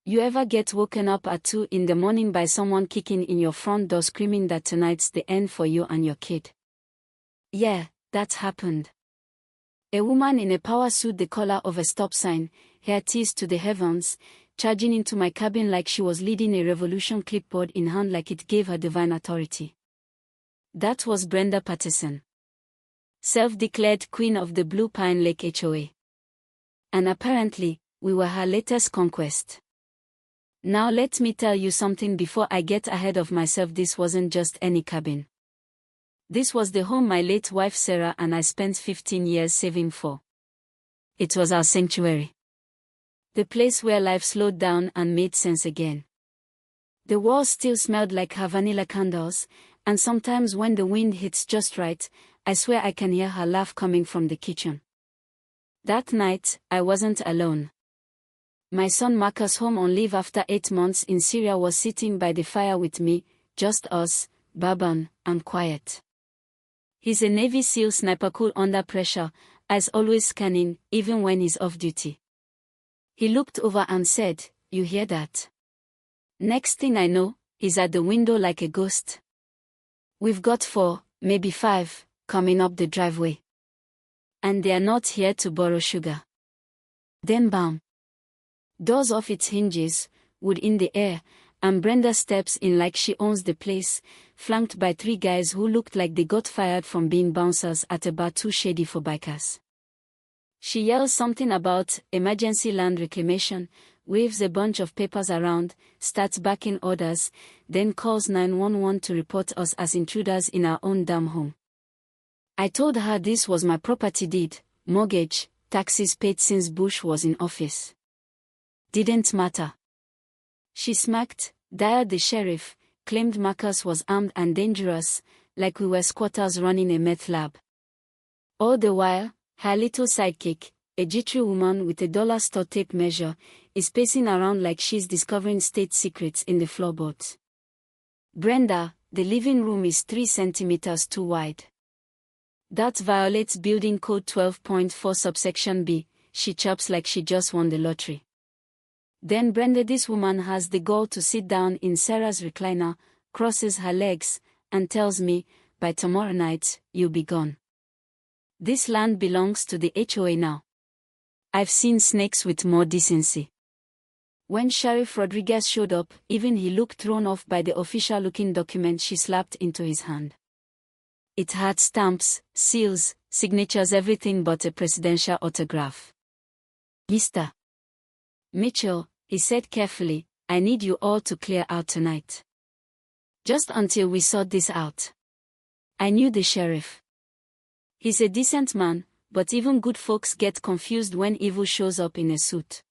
You ever get woken up at 2 in the morning by someone kicking in your front door screaming that tonight's the end for you and your kid? Yeah, that happened. A woman in a power suit the color of a stop sign, hair teased to the heavens, charging into my cabin like she was leading a revolution, clipboard in hand like it gave her divine authority. That was Brenda Patterson, self-declared queen of the Blue Pine Lake HOA. And apparently, we were her latest conquest. Now let me tell you something before I get ahead of myself. This wasn't just any cabin. This was the home my late wife Sarah and I spent 15 years saving for. It was our sanctuary. The place where life slowed down and made sense again. The walls still smelled like her vanilla candles, and sometimes when the wind hits just right, I swear I can hear her laugh coming from the kitchen. That night, I wasn't alone. My son Marcus, home on leave after 8 months in Syria, was sitting by the fire with me, just us, bourbon, and quiet. He's a Navy SEAL sniper, cool under pressure, eyes always scanning, even when he's off duty. He looked over and said, "You hear that?" Next thing I know, he's at the window like a ghost. We've got 4, maybe 5, coming up the driveway. And they're not here to borrow sugar. Then bam. Doors off its hinges, wood in the air, and Brenda steps in like she owns the place, flanked by 3 guys who looked like they got fired from being bouncers at a bar too shady for bikers. She yells something about emergency land reclamation, waves a bunch of papers around, starts backing orders, then calls 911 to report us as intruders in our own damn home. I told her this was my property deed, mortgage, taxes paid since Bush was in office. Didn't matter. She smacked, dialed the sheriff, claimed Marcus was armed and dangerous, like we were squatters running a meth lab. All the while, her little sidekick, a jittery woman with a dollar store tape measure, is pacing around like she's discovering state secrets in the floorboards. "Brenda, the living room is 3 centimeters too wide. That violates Building Code 12.4 subsection B," she chirps like she just won the lottery. Then Brenda, this woman has the gall to sit down in Sarah's recliner, crosses her legs, and tells me, "By tomorrow night, you'll be gone. This land belongs to the HOA now. I've seen snakes with more decency." When Sheriff Rodriguez showed up, even he looked thrown off by the official-looking document she slapped into his hand. It had stamps, seals, signatures, everything but a presidential autograph. "Mr. Mitchell," he said carefully, "I need you all to clear out tonight. Just until we sort this out." I knew the sheriff. He's a decent man, but even good folks get confused when evil shows up in a suit.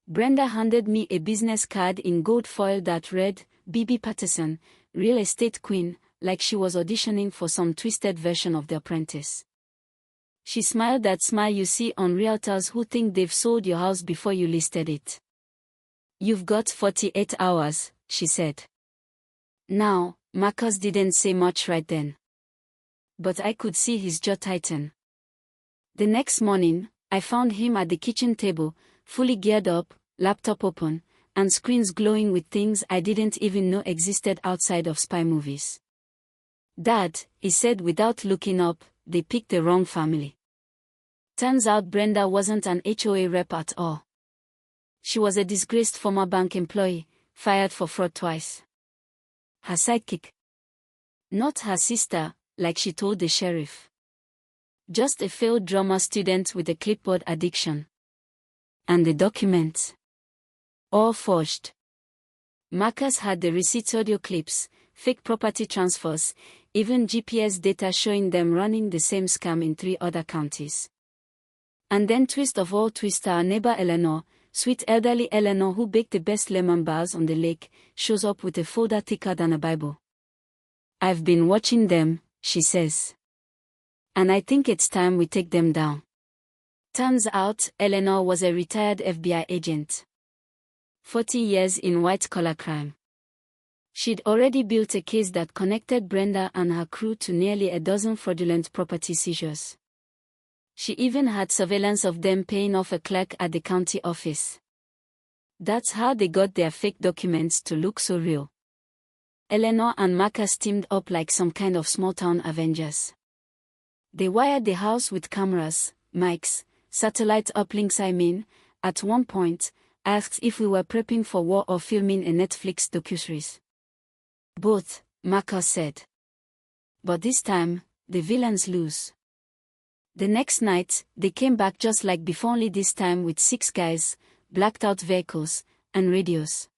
Brenda handed me a business card in gold foil that read, "BB Patterson, Real Estate Queen," like she was auditioning for some twisted version of The Apprentice. She smiled, that smile you see on realtors who think they've sold your house before you listed it. "You've got 48 hours, she said. Now, Marcus didn't say much right then. But I could see his jaw tighten. The next morning, I found him at the kitchen table, fully geared up, laptop open, and screens glowing with things I didn't even know existed outside of spy movies. "Dad," he said without looking up, "they picked the wrong family." Turns out Brenda wasn't an HOA rep at all. She was a disgraced former bank employee, fired for fraud twice. Her sidekick. Not her sister, like she told the sheriff. Just a failed drama student with a clipboard addiction. And the documents. All forged. Marcus had the receipts, audio clips, fake property transfers, even GPS data showing them running the same scam in 3 other counties. And then twist of all twists, our neighbor Eleanor, sweet elderly Eleanor who baked the best lemon bars on the lake, shows up with a folder thicker than a Bible. "I've been watching them," she says. "And I think it's time we take them down." Turns out, Eleanor was a retired FBI agent. 40 years in white-collar crime. She'd already built a case that connected Brenda and her crew to nearly a dozen fraudulent property seizures. She even had surveillance of them paying off a clerk at the county office. That's how they got their fake documents to look so real. Eleanor and Marcus teamed up like some kind of small-town Avengers. They wired the house with cameras, mics, satellite uplinks. At one point, asked if we were prepping for war or filming a Netflix docuseries. Both, Marcus said. But this time, the villains lose. The next night, they came back just like before, only this time with 6 guys, blacked-out vehicles, and radios.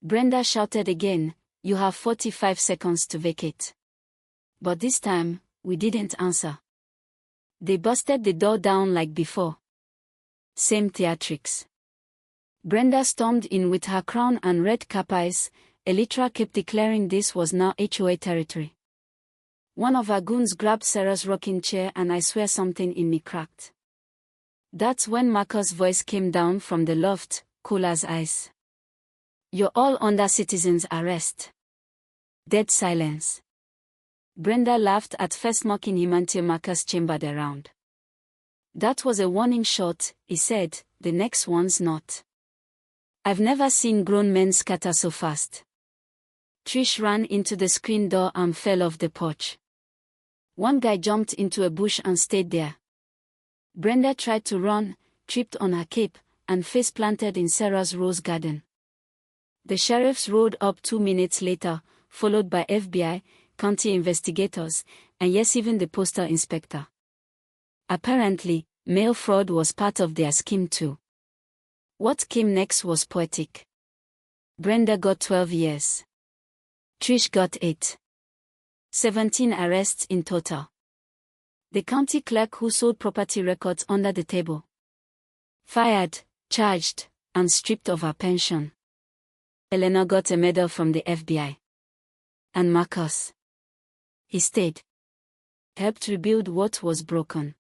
Brenda shouted again, "You have 45 seconds to vacate." But this time, we didn't answer. They busted the door down like before. Same theatrics. Brenda stormed in with her crown and red cap eyes. Elytra kept declaring this was now HOA territory. One of our goons grabbed Sarah's rocking chair and I swear something in me cracked. That's when Marcus' voice came down from the loft, cool as ice. "You're all under citizen's arrest." Dead silence. Brenda laughed at first, mocking him until Marcus chambered around. "That was a warning shot," he said, "the next one's not." I've never seen grown men scatter so fast. Trish ran into the screen door and fell off the porch. One guy jumped into a bush and stayed there. Brenda tried to run, tripped on her cape, and face planted in Sarah's rose garden. The sheriffs rode up 2 minutes later, followed by FBI, county investigators, and yes, even the postal inspector. Apparently, mail fraud was part of their scheme too. What came next was poetic. Brenda got 12 years. Trish got 8. 17 arrests in total. The county clerk who sold property records under the table. Fired, charged, and stripped of her pension. Eleanor got a medal from the FBI. And Marcus. He stayed. Helped rebuild what was broken.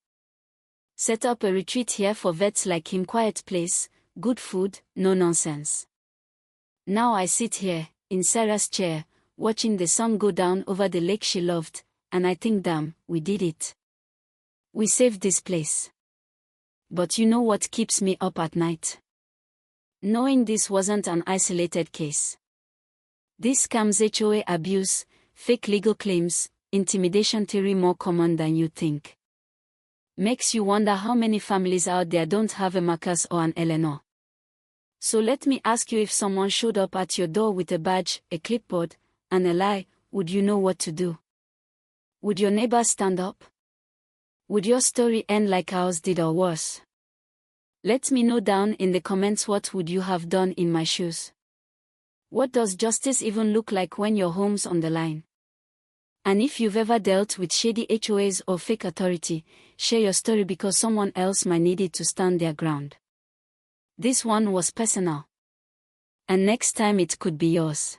Set up a retreat here for vets like him. Quiet place, good food, no nonsense. Now I sit here, in Sarah's chair, watching the sun go down over the lake she loved, and I think, damn, we did it. We saved this place. But you know what keeps me up at night? Knowing this wasn't an isolated case. This scams, HOA abuse, fake legal claims, intimidation theory more common than you think. Makes you wonder how many families out there don't have a Marcus or an Eleanor. So let me ask you, if someone showed up at your door with a badge, a clipboard, and a lie, would you know what to do? Would your neighbors stand up? Would your story end like ours did or worse? Let me know down in the comments, what would you have done in my shoes? What does justice even look like when your home's on the line? And if you've ever dealt with shady HOAs or fake authority, share your story because someone else might need it to stand their ground. This one was personal. And next time it could be yours.